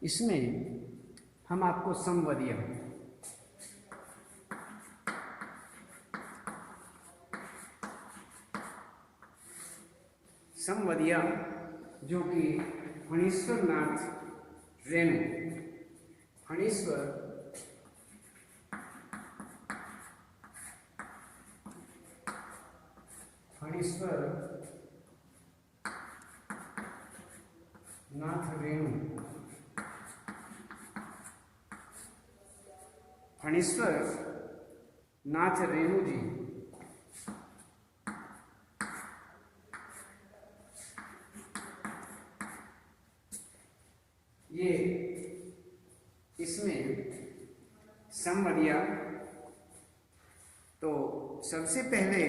इसमें हम आपको संवदिया जो कि फणीश्वर नाथ रेणु, फणीश्वर नाथ रेणु, फणीश्वर नाथ रेणु जी ये इसमें संवदिया। तो सबसे पहले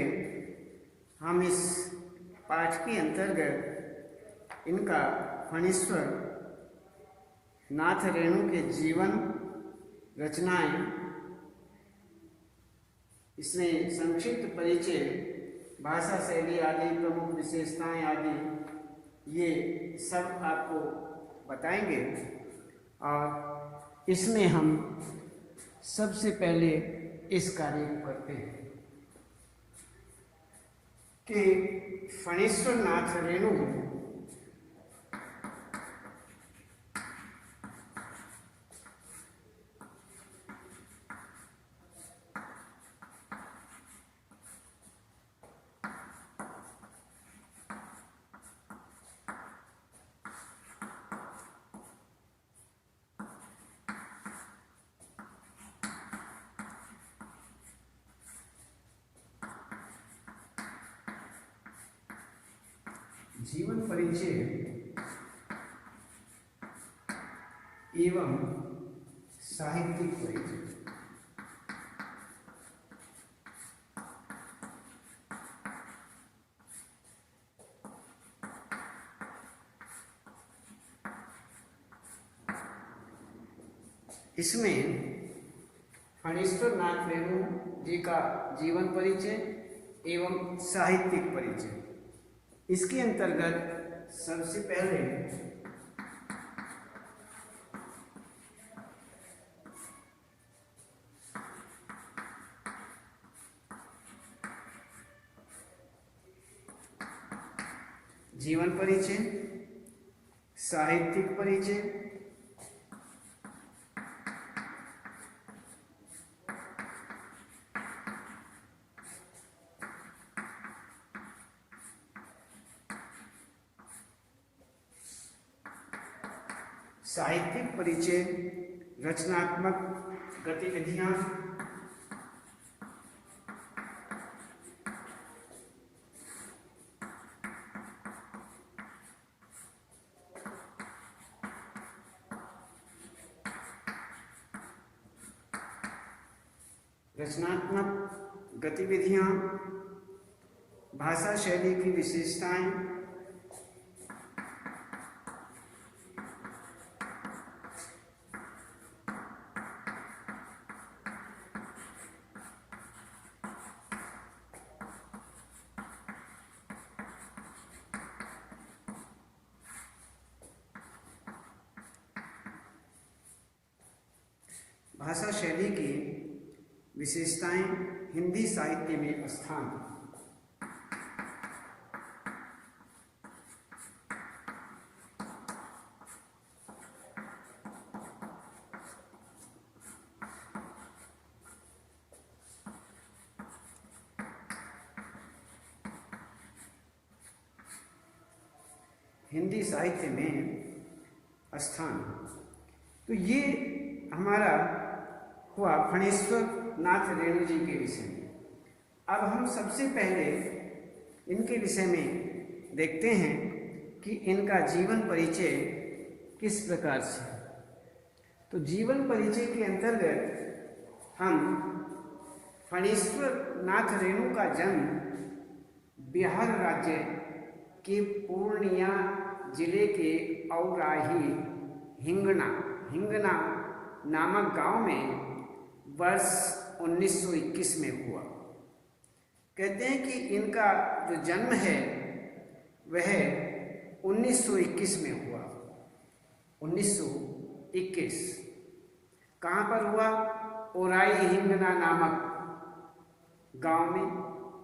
हम इस पाठ के अंतर्गत इनका फणीश्वर नाथ रेणु के जीवन, रचनाएं, इसमें संक्षिप्त परिचय, भाषा शैली आदि, प्रमुख विशेषताएं आदि, ये सब आपको बताएंगे। और इसमें हम सबसे पहले इस कार्य को करते हैं कि फणीश्वर नाथ रेणु जीवन परिचय एवं साहित्यिक परिचय। इसमें फणीश्वर नाथ रेणु जी का जीवन परिचय एवं साहित्यिक परिचय, इसके अंतर्गत सबसे पहले जीवन परिचय, साहित्यिक परिचय, साहित्यिक परिचय, रचनात्मक गतिविधियां, भाषा शैली की विशेषताएं, भाषा शैली की विशेषताएं, हिंदी साहित्य में स्थान, हिंदी साहित्य में स्थान। तो ये हमारा हुआ फणीश्वर नाथ रेणु जी के विषय में। अब हम सबसे पहले इनके विषय में देखते हैं कि इनका जीवन परिचय किस प्रकार से। तो जीवन परिचय के अंतर्गत हम फणीश्वर नाथ रेणु का जन्म बिहार राज्य के पूर्णिया जिले के औराही हिंगना नामक गांव में वर्ष 1921 में हुआ। कहते हैं कि इनका जो जन्म है वह 1921 में हुआ। 1921। कहाँ पर हुआ? ओराई हिंगना नामक गांव में।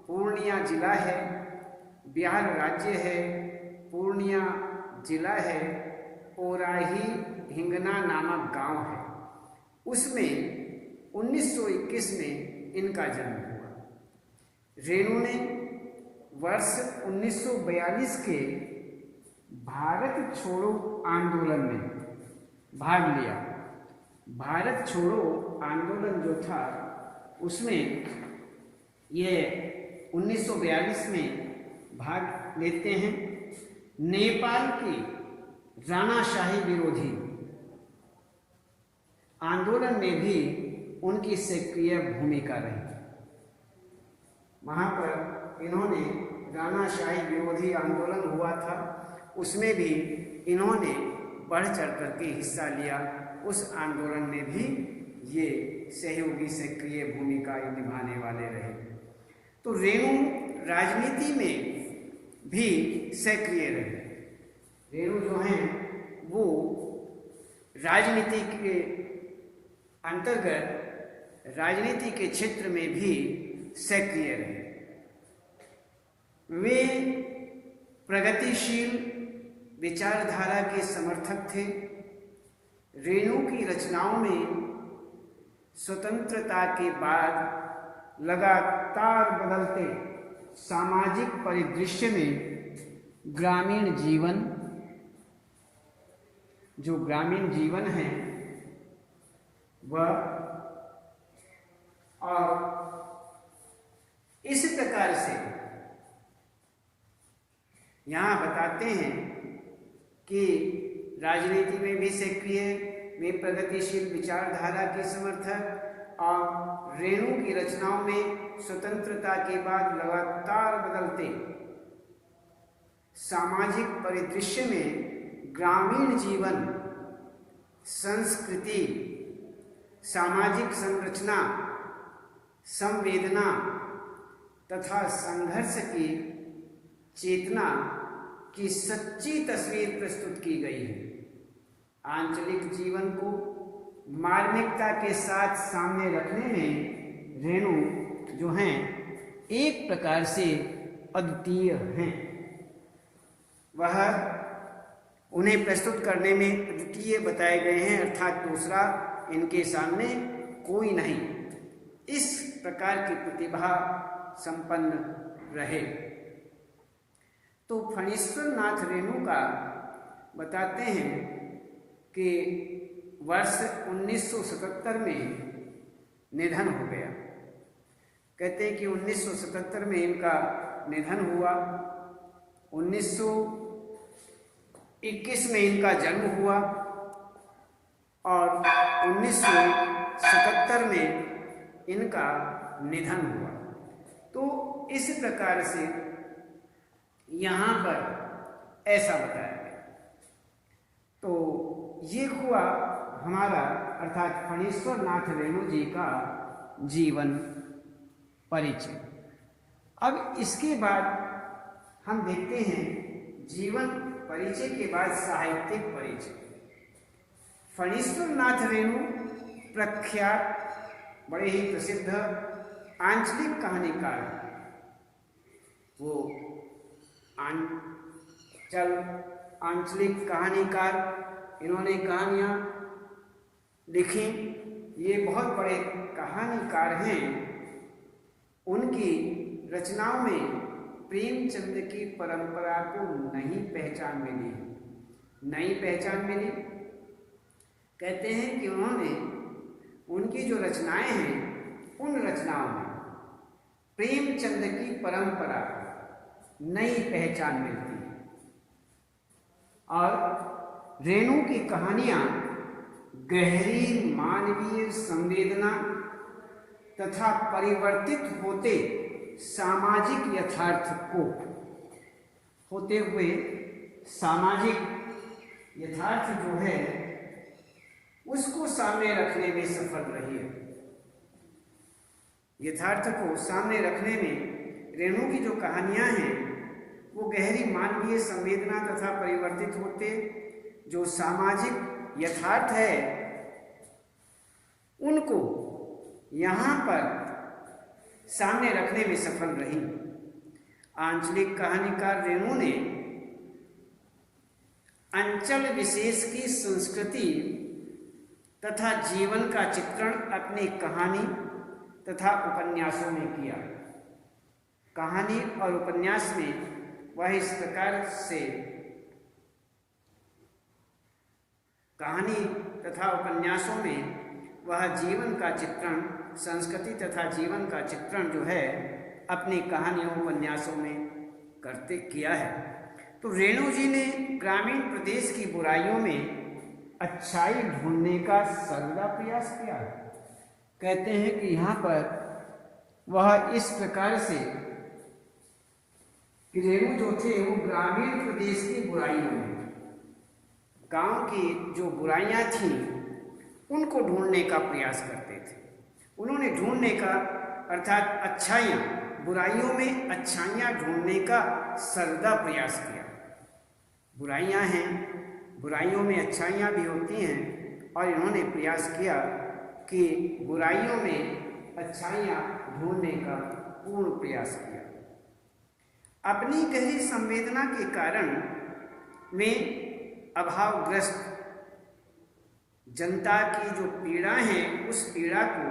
पूर्णिया जिला है, बिहार राज्य है, पूर्णिया जिला है, ओराही हिंगना नामक गांव है। उसमें 1921 में इनका जन्म हुआ। रेणु ने वर्ष 1942 के भारत छोड़ो आंदोलन में भाग लिया। भारत छोड़ो आंदोलन जो था उसमें ये 1942 में भाग लेते हैं। नेपाल की राणाशाही विरोधी आंदोलन में भी उनकी सक्रिय भूमिका रही। वहाँ पर इन्होंने राणाशाही विरोधी आंदोलन हुआ था, उसमें भी इन्होंने बढ़ चढ़ करके हिस्सा लिया। उस आंदोलन में भी ये सहयोगी सक्रिय भूमिका निभाने वाले रहे। तो रेणु राजनीति में भी सक्रिय रहे। रेणु जो हैं वो राजनीति के अंतर्गत राजनीति के क्षेत्र में भी सक्रिय रहे। वे प्रगतिशील विचारधारा के समर्थक थे। रेणु की रचनाओं में स्वतंत्रता के बाद लगातार बदलते सामाजिक परिदृश्य में ग्रामीण जीवन, जो ग्रामीण जीवन है वह, और इस प्रकार से यहाँ बताते हैं कि राजनीति में भी सक्रिय, वे प्रगतिशील विचारधारा के समर्थक, और रेणु की रचनाओं में स्वतंत्रता के बाद लगातार बदलते सामाजिक परिदृश्य में ग्रामीण जीवन, संस्कृति, सामाजिक संरचना, संवेदना तथा संघर्ष की चेतना की सच्ची तस्वीर प्रस्तुत की गई है। आंचलिक जीवन को मार्मिकता के साथ सामने रखने में रेणु जो हैं एक प्रकार से अद्वितीय हैं। वह उन्हें प्रस्तुत करने में अद्वितीय बताए गए हैं, अर्थात दूसरा इनके सामने कोई नहीं, इस प्रकार की प्रतिभा संपन्न रहे। तो फणीश्वर नाथ रेणु का बताते हैं कि वर्ष 1977 में निधन हो गया। कहते हैं कि 1977 में इनका निधन हुआ। 1921 में इनका जन्म हुआ और 1977 में इनका निधन हुआ। तो इस प्रकार से यहाँ पर ऐसा बताया गया। तो ये हुआ हमारा अर्थात फणीश्वर नाथ रेणु जी का जीवन परिचय। अब इसके बाद हम देखते हैं जीवन परिचय के बाद साहित्यिक परिचय। फणीश्वर नाथ रेणु प्रख्यात, बड़े ही प्रसिद्ध आंचलिक कहानीकार। वो आंचलिक कहानीकार, इन्होंने कहानियाँ लिखी। ये बहुत बड़े कहानीकार हैं। उनकी रचनाओं में प्रेमचंद की परंपरा को नई पहचान मिली। कहते हैं कि उन्होंने उनकी जो रचनाएं हैं उन रचनाओं में प्रेमचंद की परंपरा नई पहचान मिलती है। और रेणु की कहानियां गहरी मानवीय संवेदना तथा परिवर्तित होते सामाजिक यथार्थ को होते हुए सामाजिक यथार्थ जो है उसको सामने रखने में सफल रही है। यथार्थ को सामने रखने में रेणु की जो कहानियां हैं वो गहरी मानवीय संवेदना तथा परिवर्तित होते जो सामाजिक यथार्थ है उनको यहाँ पर सामने रखने में सफल रही। आंचलिक कहानीकार रेणु ने अंचल विशेष की संस्कृति तथा जीवन का चित्रण अपनी कहानी तथा उपन्यासों में किया। कहानी और उपन्यास में वह इस प्रकार से कहानी तथा उपन्यासों में वह जीवन का चित्रण, संस्कृति तथा जीवन का चित्रण जो है अपनी कहानियों उपन्यासों में किया है। तो रेणु जी ने ग्रामीण प्रदेश की बुराइयों में अच्छाई ढूंढने का सर्वदा प्रयास किया। कहते हैं कि यहाँ पर वह इस प्रकार से कि रेणु जो थे वो ग्रामीण प्रदेश की बुराइयों में, गांव की जो बुराइयां थीं उनको ढूंढने का प्रयास करते थे। उन्होंने ढूंढने का अर्थात अच्छाइयाँ, बुराइयों में अच्छाइयाँ ढूंढने का सर्वदा प्रयास किया। बुराइयाँ हैं, बुराइयों में अच्छाइयाँ भी होती हैं और इन्होंने प्रयास किया कि बुराइयों में अच्छाइयाँ ढूंढने का पूर्ण प्रयास किया। अपनी गहरी संवेदना के कारण में अभावग्रस्त जनता की जो पीड़ा है उस पीड़ा को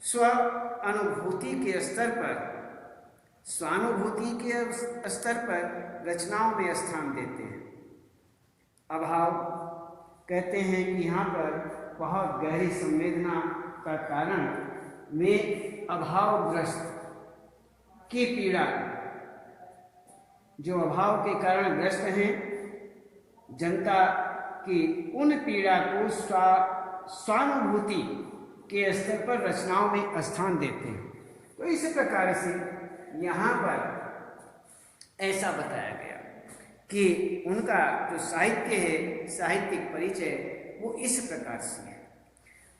स्व अनुभूति के स्तर पर, स्वानुभूति के स्तर पर रचनाओं में स्थान देते हैं। अभाव कहते हैं कि यहाँ पर बहुत गहरी संवेदना का कारण में अभावग्रस्त की पीड़ा, जो अभाव के कारण ग्रस्त हैं जनता की, उन पीड़ा को स्वानुभूति के स्तर पर रचनाओं में स्थान देते हैं। तो इस प्रकार से यहाँ पर ऐसा बताया गया कि उनका जो साहित्य है, साहित्यिक परिचय वो इस प्रकार से है।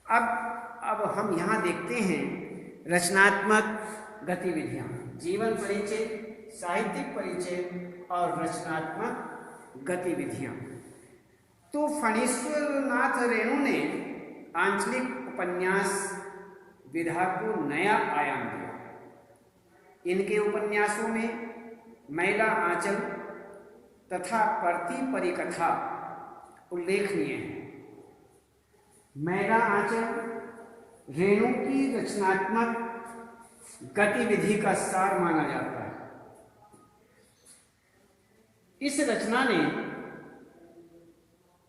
अब हम यहाँ देखते हैं रचनात्मक गतिविधियाँ, जीवन परिचय, साहित्यिक परिचय और रचनात्मक गतिविधियाँ। तो फणीश्वरनाथ रेणु ने आंचलिक उपन्यास विधा को नया आयाम दिया। इनके उपन्यासों में मैला आंचल तथा परती परिकथा उल्लेखनीय है। मैला आंचल रेणु की रचनात्मक गतिविधि का सार माना जाता है। इस रचना ने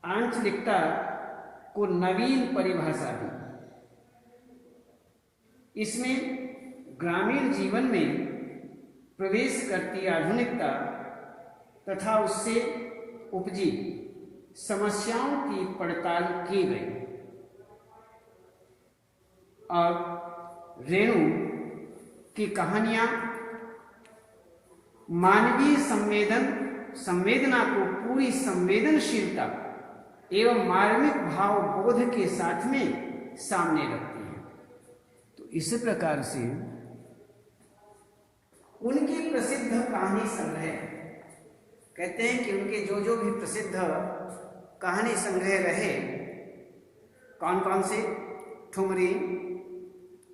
आंचलिकता को नवीन परिभाषा दी। इसमें ग्रामीण जीवन में प्रवेश करती आधुनिकता तथा उससे उपजी समस्याओं की पड़ताल की गई और रेणु की कहानियां मानवीय संवेदना को पूरी संवेदनशीलता एवं मार्मिक भाव बोध के साथ में सामने रखती है। तो इस प्रकार से उनकी प्रसिद्ध कहानी संग्रह, कहते हैं कि उनके जो भी प्रसिद्ध कहानी संग्रह रहे, कौन कौन से? ठुमरी,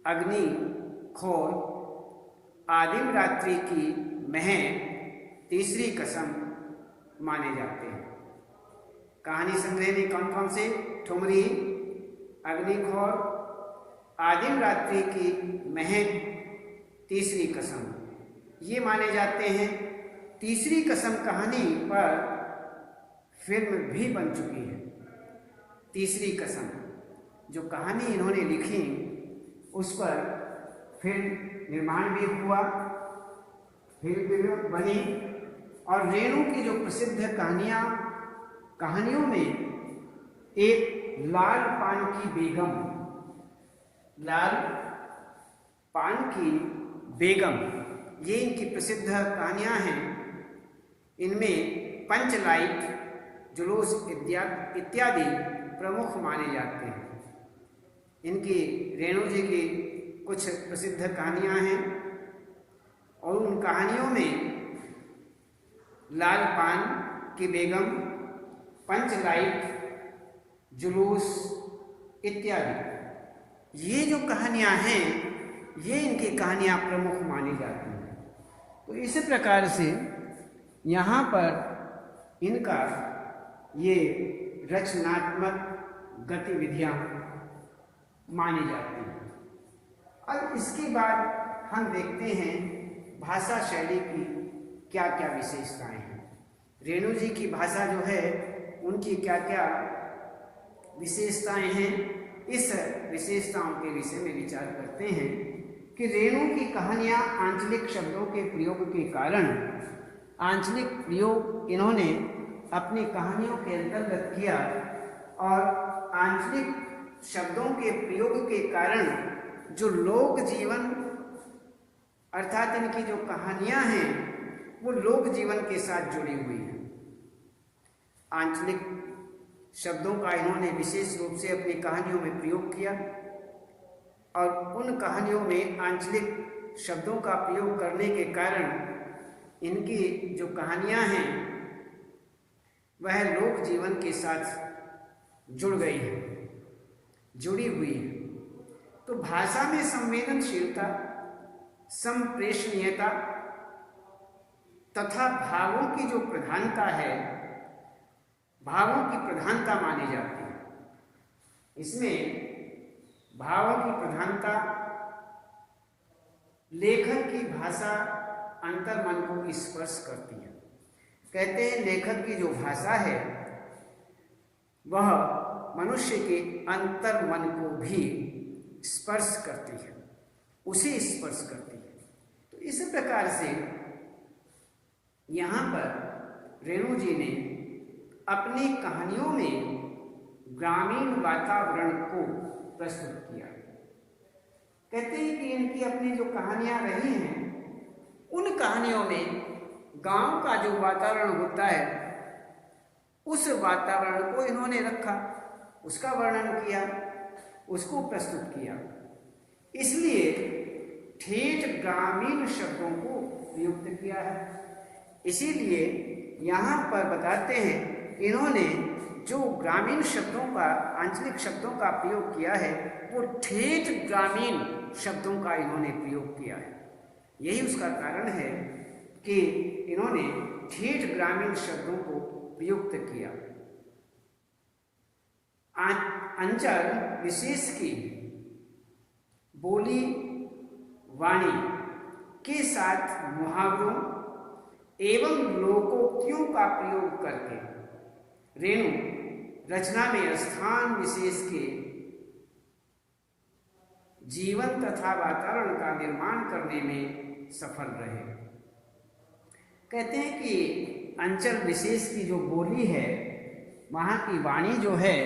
अग्नि खोर, आदिम रात्रि की महक, तीसरी कसम माने जाते हैं। कहानी संग्रह में कौन कौन से? ठुमरी, अग्निखोर, आदिम रात्रि की महक, तीसरी कसम, ये माने जाते हैं। तीसरी कसम कहानी पर फिल्म भी बन चुकी है। तीसरी कसम जो कहानी इन्होंने लिखी उस पर फिल्म निर्माण भी हुआ, फिल्म भी बनी। और रेणु की जो प्रसिद्ध कहानियों में एक लाल पान की बेगम, लाल पान की बेगम, ये इनकी प्रसिद्ध कहानियां हैं। इनमें पंचलाइट, जुलूस इत्यादि प्रमुख माने जाते हैं। इनकी रेणु जी की कुछ प्रसिद्ध कहानियां हैं और उन कहानियों में लाल पान की बेगम, पंचलाइट जुलूस इत्यादि, ये जो कहानियाँ हैं ये इनकी कहानियाँ प्रमुख मानी जाती हैं। तो इस प्रकार से यहाँ पर इनका ये रचनात्मक गतिविधियाँ मानी जाती हैं। अब इसके बाद हम देखते हैं भाषा शैली की क्या क्या विशेषताएं हैं। रेणु जी की भाषा जो है उनकी क्या क्या विशेषताएं हैं, इस विशेषताओं के विषय में विचार करते हैं कि रेणु की कहानियाँ आंचलिक शब्दों के प्रयोग के कारण, आंचलिक प्रयोग इन्होंने अपनी कहानियों के अंतर्गत किया और आंचलिक शब्दों के प्रयोग के कारण जो लोक जीवन अर्थात इनकी जो कहानियां हैं वो लोक जीवन के साथ जुड़ी हुई हैं। आंचलिक शब्दों का इन्होंने विशेष रूप से अपनी कहानियों में प्रयोग किया और उन कहानियों में आंचलिक शब्दों का प्रयोग करने के कारण इनकी जो कहानियां हैं वह लोक जीवन के साथ जुड़ गई है, जुड़ी हुई है। तो भाषा में संवेदनशीलता, संप्रेषणीयता तथा भावों की जो प्रधानता है, भावों की प्रधानता मानी जाती है। इसमें भावों की प्रधानता, लेखक की भाषा अंतर्मन को स्पर्श करती है। कहते हैं लेखक की जो भाषा है वह मनुष्य के अंतर्मन को भी स्पर्श करती है, उसे स्पर्श करती है। तो इस प्रकार से यहाँ पर रेणु जी ने अपनी कहानियों में ग्रामीण वातावरण को प्रस्तुत किया। कहते हैं कि इनकी अपनी जो कहानियाँ रही हैं उन कहानियों में गांव का जो वातावरण होता है उस वातावरण को इन्होंने रखा, उसका वर्णन किया, उसको प्रस्तुत किया। इसलिए ठेठ ग्रामीण शब्दों को प्रयुक्त किया है। इसीलिए यहाँ पर बताते हैं इन्होंने जो ग्रामीण शब्दों का, आंचलिक शब्दों का प्रयोग किया है वो ठेठ ग्रामीण शब्दों का इन्होंने प्रयोग किया है। यही उसका कारण है कि इन्होंने ठेठ ग्रामीण शब्दों को प्रयुक्त किया। अंचल विशेष की बोली वाणी के साथ मुहावरों एवं लोकोक्तियों का प्रयोग करके रेणु रचना में स्थान विशेष के जीवन तथा वातावरण का निर्माण करने में सफल रहे। कहते हैं कि अंचल विशेष की जो बोली है, वहाँ की वाणी जो है,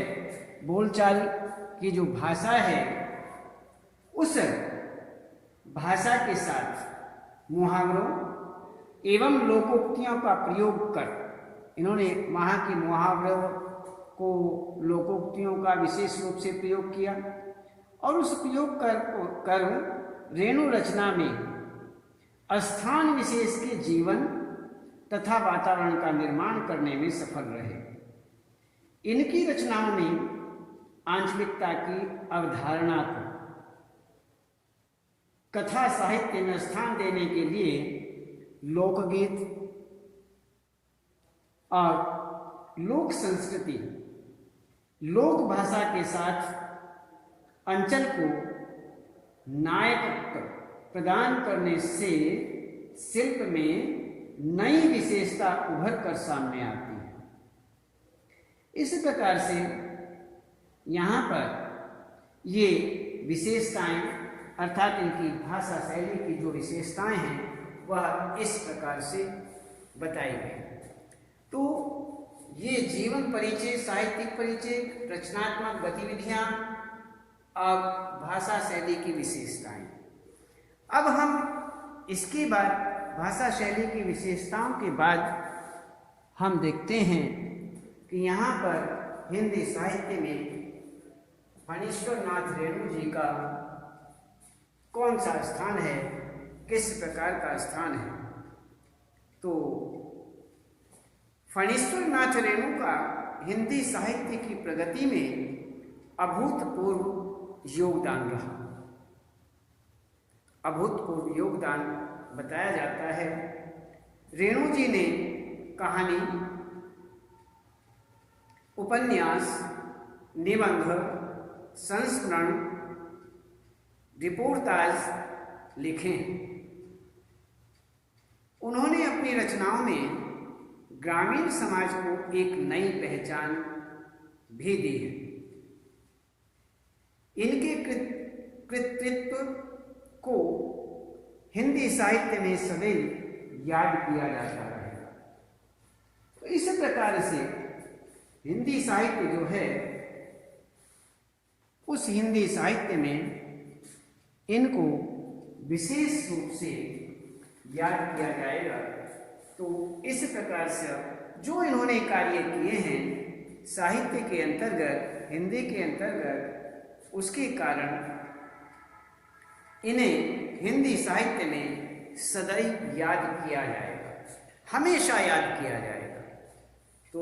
बोलचाल की जो भाषा है, उस भाषा के साथ मुहावरों एवं लोकोक्तियों का प्रयोग कर इन्होंने वहाँ की मुहावरों को, लोकोक्तियों का विशेष रूप से प्रयोग किया और उस प्रयोग कर रेणु रचना में स्थान विशेष के जीवन तथा वातावरण का निर्माण करने में सफल रहे। इनकी रचनाओं में आंचलिकता की अवधारणा को कथा साहित्य में स्थान देने के लिए लोकगीत और लोक संस्कृति, लोक भाषा के साथ अंचल को नायकत्व प्रदान करने से शिल्प में नई विशेषता उभर कर सामने आती है। इस प्रकार से यहाँ पर ये विशेषताएं अर्थात इनकी भाषा शैली की जो विशेषताएं हैं वह इस प्रकार से बताई गई। तो ये जीवन परिचय, साहित्यिक परिचय, रचनात्मक गतिविधियाँ और भाषा शैली की विशेषताएं। अब हम इसके बाद भाषा शैली की विशेषताओं के बाद हम देखते हैं कि यहाँ पर हिंदी साहित्य में फणीश्वर नाथ रेणु जी का कौन सा स्थान है, किस प्रकार का स्थान है। तो फणीश्वर नाथ रेणु का हिंदी साहित्य की प्रगति में अभूतपूर्व योगदान रहा। अभूतपूर्व योगदान बताया जाता है। रेणु जी ने कहानी, उपन्यास, निबंध, संस्मरण, रिपोर्टाज लिखे। उन्होंने अपनी रचनाओं में ग्रामीण समाज को एक नई पहचान भी दी है। इनके कृतित्व को हिंदी साहित्य में सदैव याद किया जाता है। तो इस प्रकार से हिंदी साहित्य जो है, उस हिंदी साहित्य में इनको विशेष रूप से याद किया जाएगा। तो इस प्रकार से जो इन्होंने कार्य किए हैं साहित्य के अंतर्गत, हिंदी के अंतर्गत, उसके कारण इन्हें हिंदी साहित्य में सदैव याद किया जाएगा, हमेशा याद किया जाएगा। तो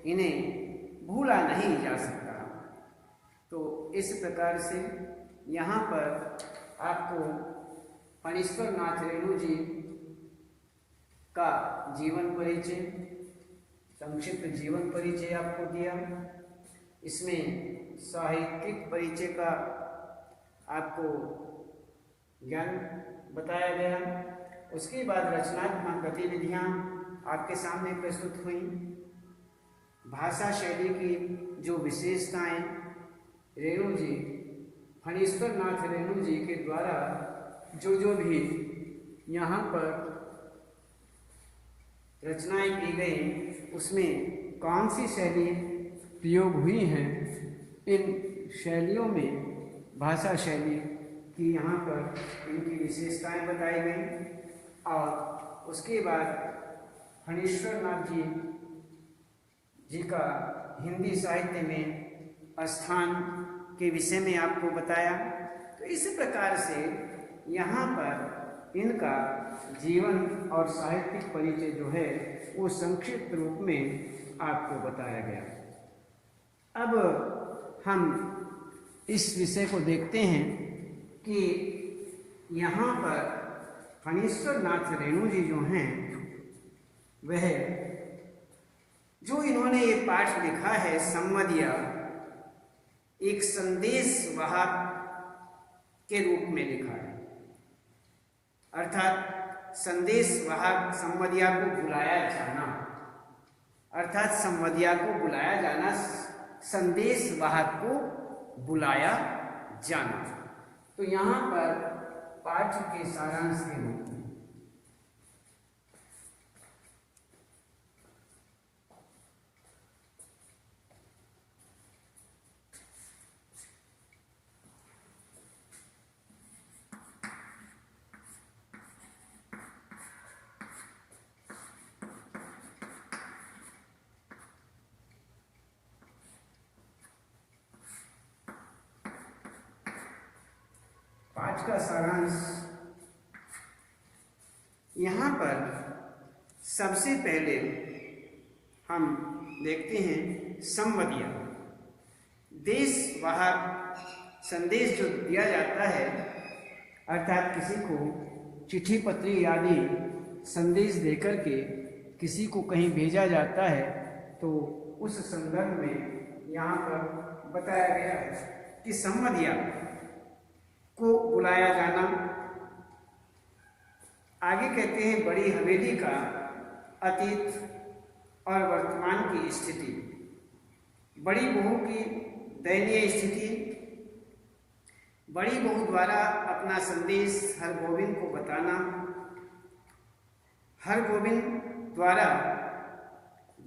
इन्हें भूला नहीं जा सकता। तो इस प्रकार से यहाँ पर आपको फणीश्वर नाथ रेणु जी का जीवन परिचय, संक्षिप्त जीवन परिचय आपको दिया। इसमें साहित्यिक परिचय का आपको ज्ञान बताया गया। उसके बाद रचनात्मक गतिविधियाँ आपके सामने प्रस्तुत हुई। भाषा शैली की जो विशेषताएं रेणु जी, फणीश्वर नाथ रेणु जी के द्वारा जो भी यहाँ पर रचनाएं की गई, उसमें कौन सी शैली प्रयोग हुई हैं, इन शैलियों में भाषा शैली की यहाँ पर इनकी विशेषताएं बताई गई। और उसके बाद फणीश्वर नाथ जी का हिंदी साहित्य में स्थान के विषय में आपको बताया। तो इस प्रकार से यहाँ पर इनका जीवन और साहित्यिक परिचय जो है वो संक्षिप्त रूप में आपको बताया गया। अब हम इस विषय को देखते हैं कि यहाँ पर फणीश्वर नाथ रेणु जी जो हैं, वह जो इन्होंने ये पाठ लिखा है संवदिया, एक संदेश वाहक के रूप में लिखा है। अर्थात संदेश वाहक, संवदिया को बुलाया जाना, अर्थात संवदिया को बुलाया जाना, संदेश वाहक को बुलाया जाना। तो यहाँ पर पाठ के सारांश के रूप में पाठ का सारांश, यहाँ पर सबसे पहले हम देखते हैं संवदिया। देश वाहक संदेश जो दिया जाता है, अर्थात किसी को चिट्ठी पत्री आदि संदेश देकर के किसी को कहीं भेजा जाता है, तो उस संदर्भ में यहाँ पर बताया गया है कि संवदिया को बुलाया जाना। आगे कहते हैं बड़ी हवेली का अतीत और वर्तमान की स्थिति, बड़ी बहू की दयनीय स्थिति, बड़ी बहू द्वारा अपना संदेश हरगोविंद को बताना, हरगोविंद द्वारा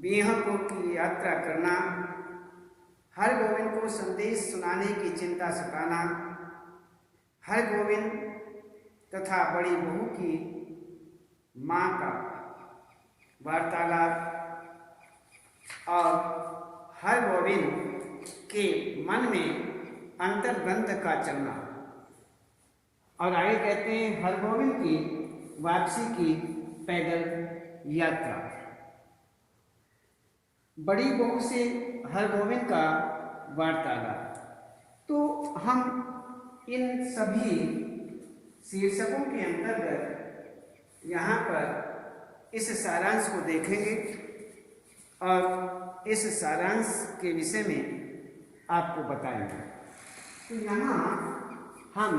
बिहारपुर की यात्रा करना, हरगोविंद को संदेश सुनाने की चिंता सताना, हरगोविंद तथा बड़ी बहू की माँ का वार्तालाप और हरगोविंद के मन में अंतर्ग्रंथ का चलना। और आगे कहते हैं हरगोविंद की वापसी की पैदल यात्रा। बड़ी बहू से हरगोविंद का वार्तालाप। तो हम इन सभी शीर्षकों के अंतर्गत यहाँ पर इस सारांश को देखेंगे और इस सारांश के विषय में आपको बताएंगे। तो यहाँ हम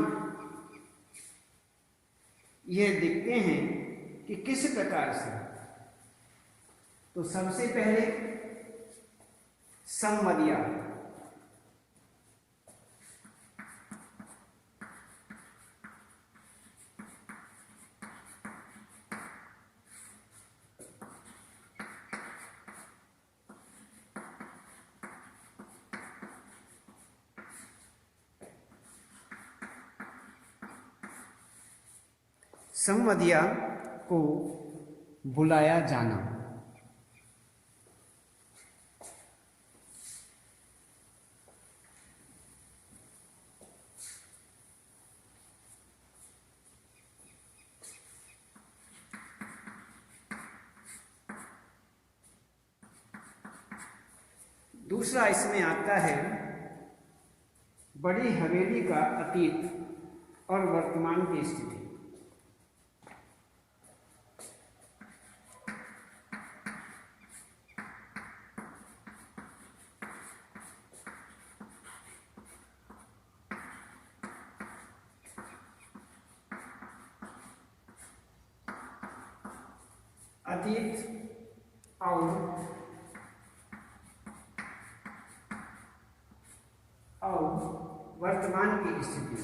यह देखते हैं कि किस प्रकार से, तो सबसे पहले संवदिया। संवदिया को बुलाया जाना। दूसरा इसमें आता है बड़ी हवेली का अतीत और वर्तमान की स्थिति। अतीत और वर्तमान की स्थिति।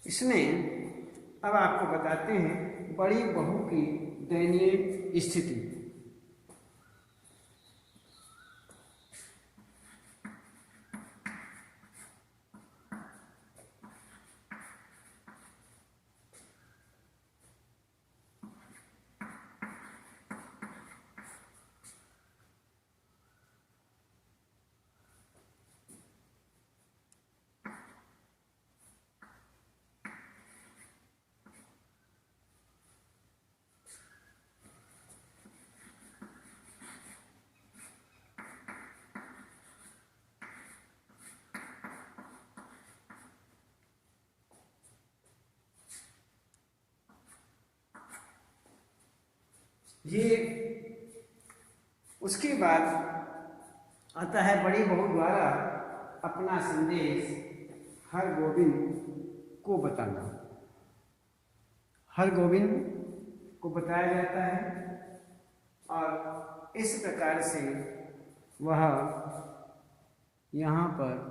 इसमें अब आपको बताते हैं बड़ी बहू की दयनीय स्थिति। ये उसके बाद आता है बड़ी बहू द्वारा अपना संदेश हरगोविंद को बताना। हरगोविंद को बताया जाता है और इस प्रकार से वह यहाँ पर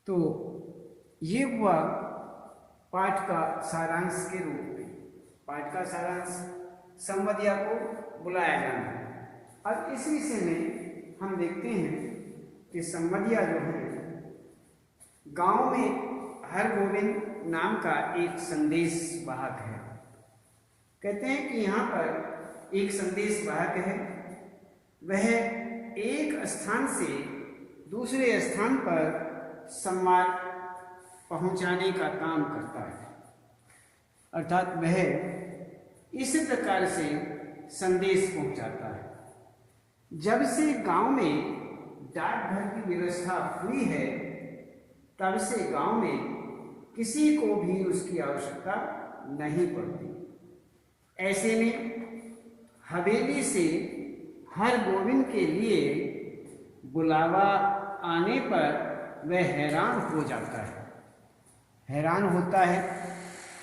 तो ये हुआ पाठ का सारांश के रूप में। पाठ का सारांश संवदिया को बुलाया जाना। अब इस विषय में हम देखते हैं कि संवदिया जो है गांव में हरगोविंद नाम का एक संदेश वाहक है। कहते हैं कि यहाँ पर एक संदेश वाहक है, वह एक स्थान से दूसरे स्थान पर संवाद पहुंचाने का काम करता है। अर्थात वह इस प्रकार से संदेश पहुंचाता है। जब से गांव में डाकघर की व्यवस्था हुई है तब से गांव में किसी को भी उसकी आवश्यकता नहीं पड़ती। ऐसे में हवेली से हरगोविंद के लिए बुलावा आने पर वह हैरान हो जाता है, हैरान होता है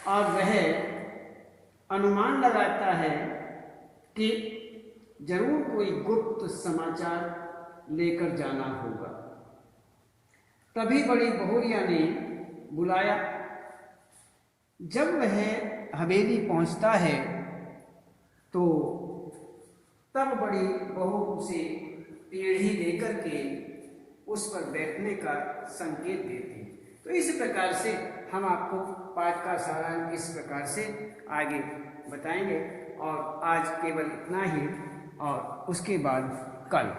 और वह अनुमान लगाता है कि जरूर कोई गुप्त समाचार लेकर जाना होगा। तभी बड़ी बहुरिया ने बुलाया जब वह हवेली पहुंचता है तो तब बड़ी बहू उसे पीढ़ी देकर के उस पर बैठने का संकेत देती। तो इस प्रकार से हम आपको पाठ का सारांश इस प्रकार से आगे बताएंगे, और आज केवल इतना ही, और उसके बाद कल